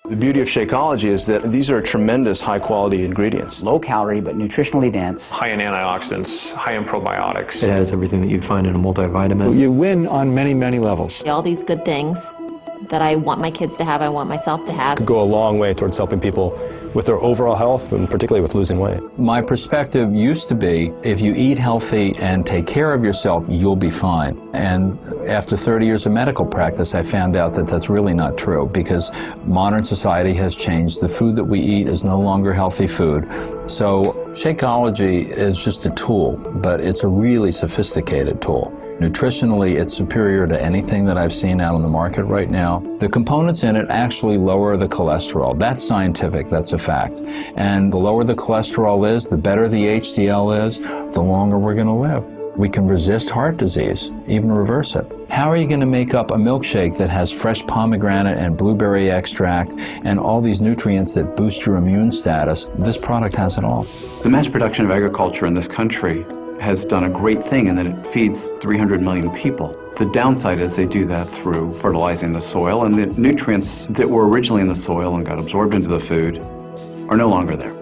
The beauty of Shakeology is that these are tremendous high-quality ingredients. Low calorie, but nutritionally dense. High in antioxidants, high in probiotics. It has everything that you'd find in a multivitamin. You win on many, many levels. All these good things that I want my kids to have, I want myself to have. Could go a long way towards helping people with their overall health, and particularly with losing weight. My perspective used to be, if you eat healthy and take care of yourself, you'll be fine. And after 30 years of medical practice, I found out that that's really not true, because modern society has changed. The food that we eat is no longer healthy food. So Shakeology is just a tool, but it's a really sophisticated tool. Nutritionally, it's superior to anything that I've seen out on the market right now. The components in it actually lower the cholesterol. That's scientific, that's a fact. And the lower the cholesterol is, the better the HDL is, the longer we're going to live. We can resist heart disease, even reverse it. How are you going to make up a milkshake that has fresh pomegranate and blueberry extract and all these nutrients that boost your immune status? This product has it all. The mass production of agriculture in this country has done a great thing in that it feeds 300 million people. The downside is they do that through fertilizing the soil, and the nutrients that were originally in the soil and got absorbed into the food are no longer there.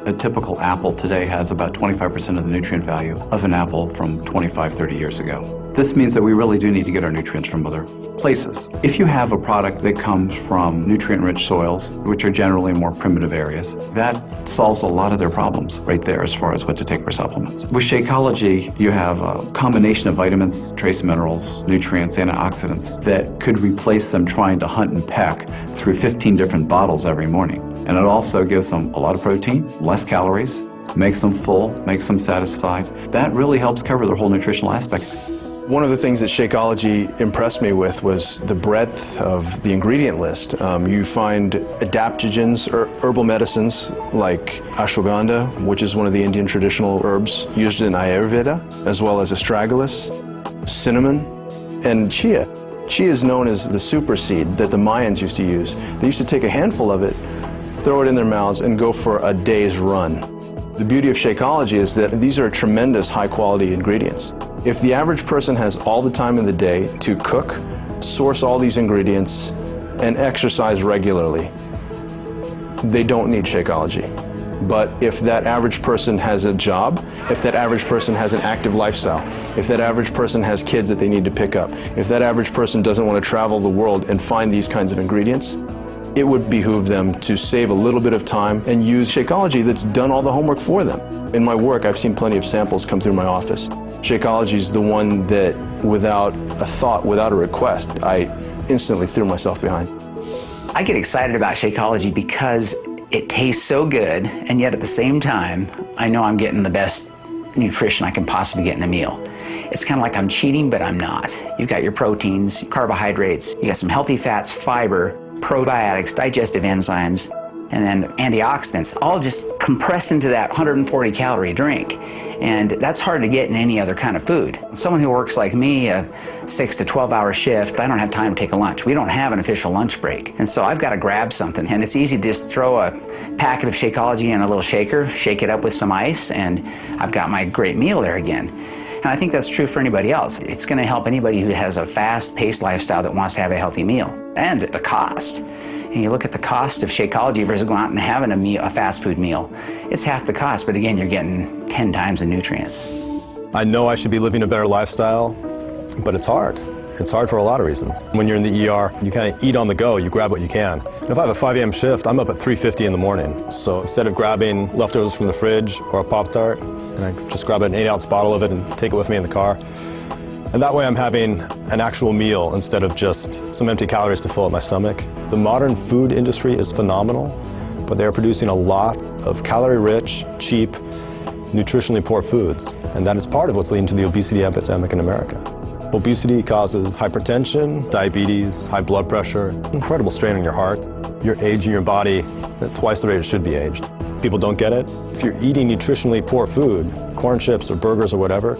A typical apple today has about 25% of the nutrient value of an apple from 25, 30 years ago. This means that we really do need to get our nutrients from other places. If you have a product that comes from nutrient-rich soils, which are generally more primitive areas, that solves a lot of their problems right there as far as what to take for supplements. With Shakeology, you have a combination of vitamins, trace minerals, nutrients, antioxidants that could replace them trying to hunt and peck through 15 different bottles every morning. And it also gives them a lot of protein, less calories, makes them full, makes them satisfied. That really helps cover their whole nutritional aspect. One of the things that Shakeology impressed me with was the breadth of the ingredient list. You find adaptogens, herbal medicines like ashwagandha, which is one of the Indian traditional herbs used in Ayurveda, as well as astragalus, cinnamon, and chia. Chia is known as the super seed that the Mayans used to use. They used to take a handful of it, throw it in their mouths, and go for a day's run. The beauty of Shakeology is that these are tremendous high-quality ingredients. If the average person has all the time in the day to cook, source all these ingredients, and exercise regularly, they don't need Shakeology. But if that average person has a job, if that average person has an active lifestyle, if that average person has kids that they need to pick up, if that average person doesn't want to travel the world and find these kinds of ingredients, it would behoove them to save a little bit of time and use Shakeology that's done all the homework for them. In my work, I've seen plenty of samples come through my office. Shakeology is the one that, without a thought, without a request, I instantly threw myself behind. I get excited about Shakeology because it tastes so good, and yet at the same time, I know I'm getting the best nutrition I can possibly get in a meal. It's kind of like I'm cheating, but I'm not. You've got your proteins, carbohydrates, you got some healthy fats, fiber, probiotics, digestive enzymes, and then antioxidants, all just compressed into that 140 calorie drink. And that's hard to get in any other kind of food. Someone who works like me, a 6 to 12 hour shift, I don't have time to take a lunch. We don't have an official lunch break. And so I've got to grab something. And it's easy to just throw a packet of Shakeology in a little shaker, shake it up with some ice, and I've got my great meal there again. And I think that's true for anybody else. It's going to help anybody who has a fast-paced lifestyle that wants to have a healthy meal. And the cost. And you look at the cost of Shakeology versus going out and having a fast food meal. It's half the cost, but again, you're getting 10 times the nutrients. I know I should be living a better lifestyle, but it's hard. It's hard for a lot of reasons. When you're in the ER, you kind of eat on the go, you grab what you can. And if I have a 5 a.m. shift, I'm up at 3:50 in the morning. So instead of grabbing leftovers from the fridge or a Pop-Tart, and I just grab an 8-ounce bottle of it and take it with me in the car. And that way I'm having an actual meal instead of just some empty calories to fill up my stomach. The modern food industry is phenomenal, but they're producing a lot of calorie-rich, cheap, nutritionally poor foods. And that is part of what's leading to the obesity epidemic in America. Obesity causes hypertension, diabetes, high blood pressure, incredible strain on your heart. You're aging your body at twice the rate it should be aged. People don't get it. If you're eating nutritionally poor food, corn chips or burgers or whatever,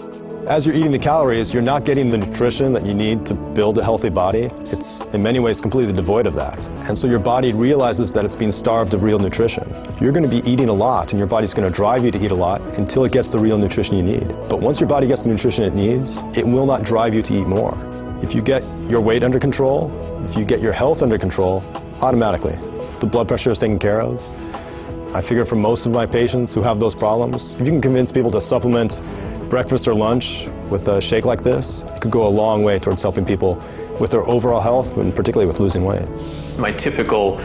as you're eating the calories, you're not getting the nutrition that you need to build a healthy body. It's in many ways completely devoid of that. And so your body realizes that it's being starved of real nutrition. You're going to be eating a lot, and your body's going to drive you to eat a lot until it gets the real nutrition you need. But once your body gets the nutrition it needs, it will not drive you to eat more. If you get your weight under control, if you get your health under control, automatically the blood pressure is taken care of. I figure for most of my patients who have those problems, if you can convince people to supplement breakfast or lunch with a shake like this, it could go a long way towards helping people with their overall health and particularly with losing weight. My typical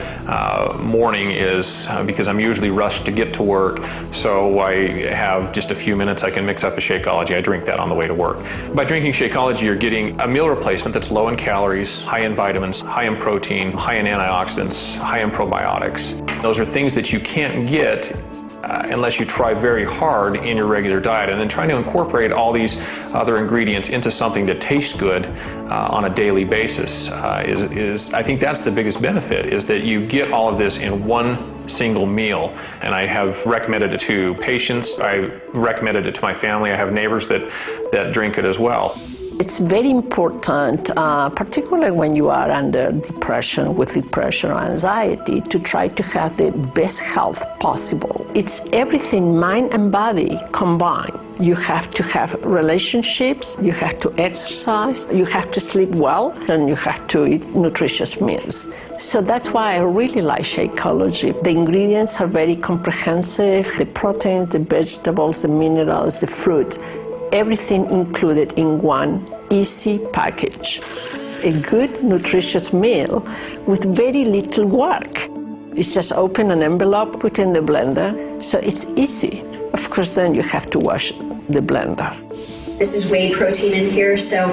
morning is, because I'm usually rushed to get to work, so I have just a few minutes, I can mix up a Shakeology. I drink that on the way to work. By drinking Shakeology, you're getting a meal replacement that's low in calories, high in vitamins, high in protein, high in antioxidants, high in probiotics. Those are things that you can't get unless you try very hard in your regular diet, and then trying to incorporate all these other ingredients into something that tastes good on a daily basis is I think that's the biggest benefit, is that you get all of this in one single meal. And I have recommended it to patients, I recommended it to my family, I have neighbors that drink it as well. It's very important, particularly when you are under depression, with depression or anxiety, to try to have the best health possible. It's everything, mind and body combined. You have to have relationships, you have to exercise, you have to sleep well, and you have to eat nutritious meals. So that's why I really like Shakeology. The ingredients are very comprehensive, the proteins, the vegetables, the minerals, the fruit. Everything included in one easy package. A good, nutritious meal with very little work. It's just open an envelope, put in the blender, so it's easy. Of course, then you have to wash the blender. This is whey protein in here, so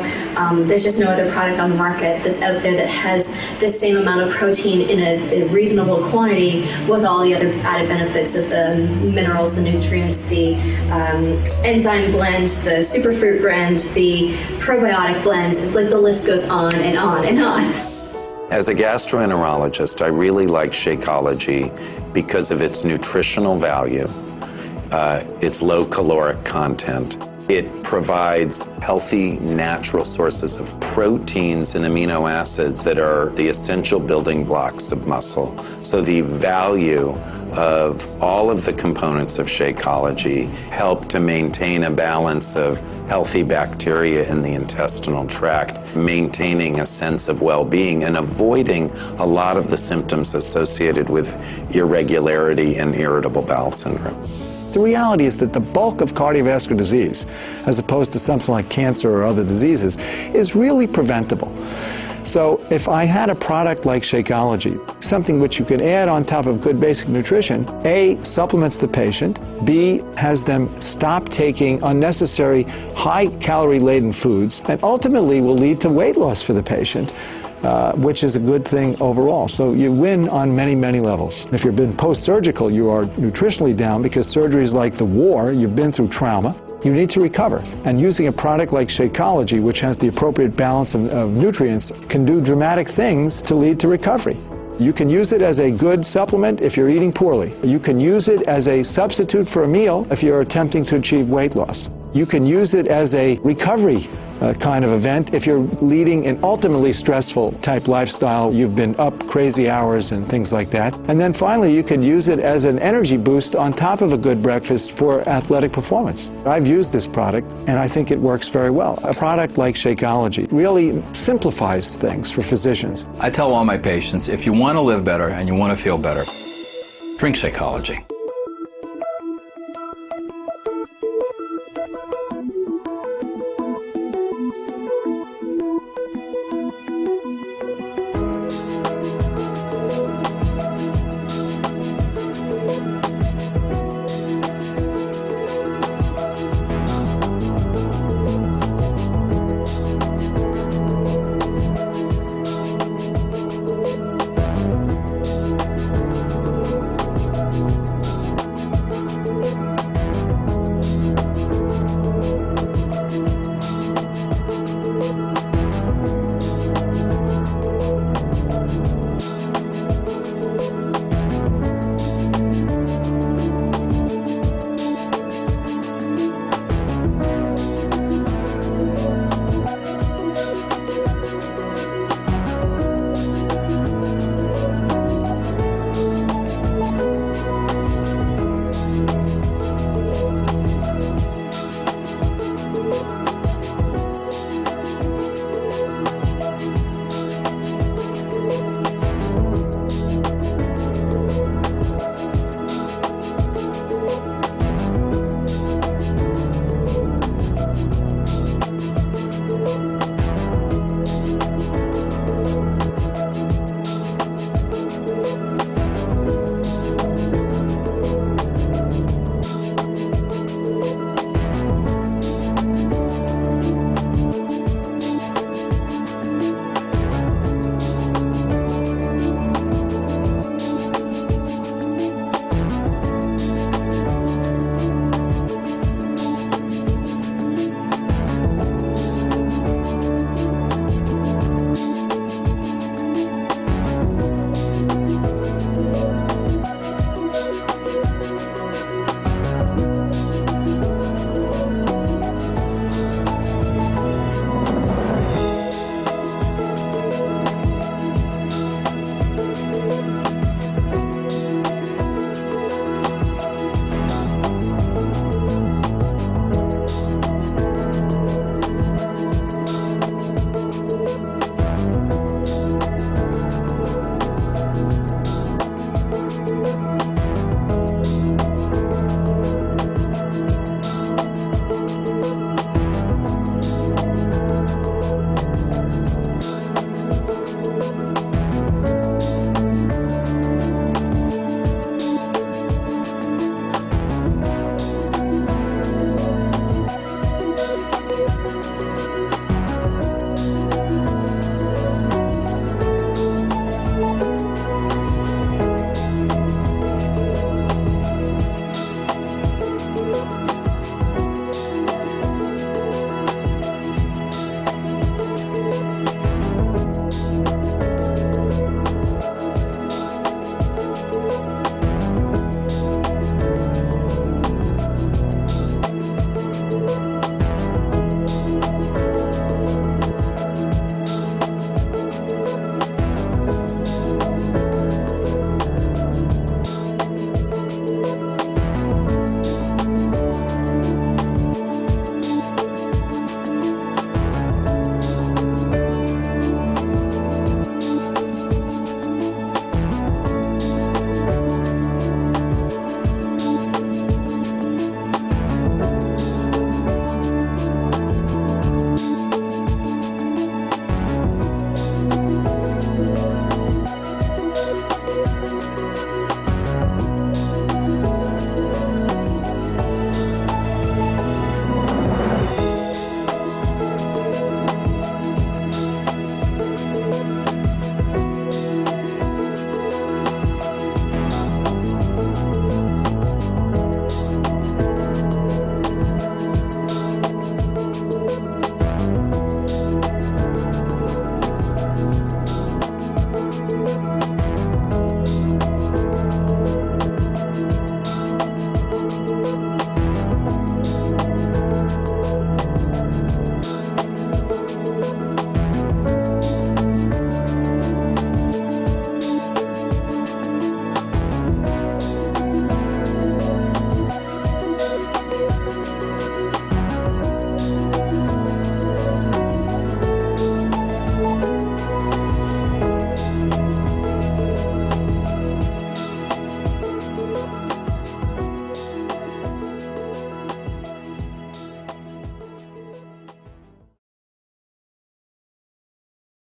there's just no other product on the market that's out there that has the same amount of protein in a reasonable quantity with all the other added benefits of the minerals, the nutrients, the enzyme blend, the superfruit blend, the probiotic blend. It's like the list goes on and on and on. As a gastroenterologist, I really like Shakeology because of its nutritional value, its low caloric content. It provides healthy, natural sources of proteins and amino acids that are the essential building blocks of muscle. So the value of all of the components of Shakeology help to maintain a balance of healthy bacteria in the intestinal tract, maintaining a sense of well-being and avoiding a lot of the symptoms associated with irregularity and irritable bowel syndrome. The reality is that the bulk of cardiovascular disease, as opposed to something like cancer or other diseases, is really preventable. So if I had a product like Shakeology, something which you can add on top of good basic nutrition, A, supplements the patient, B, has them stop taking unnecessary high-calorie-laden foods, and ultimately will lead to weight loss for the patient, which is a good thing overall. So you win on many, many levels. If you've been post-surgical, you are nutritionally down because surgery is like the war. You've been through trauma. You need to recover. And using a product like Shakeology, which has the appropriate balance of nutrients, can do dramatic things to lead to recovery. You can use it as a good supplement if you're eating poorly. You can use it as a substitute for a meal if you're attempting to achieve weight loss. You can use it as a recovery kind of event if you're leading an ultimately stressful type lifestyle. You've been up crazy hours and things like that. And then finally, you can use it as an energy boost on top of a good breakfast for athletic performance. I've used this product and I think it works very well. A product like Shakeology really simplifies things for physicians. I tell all my patients, if you want to live better and you want to feel better, drink Shakeology.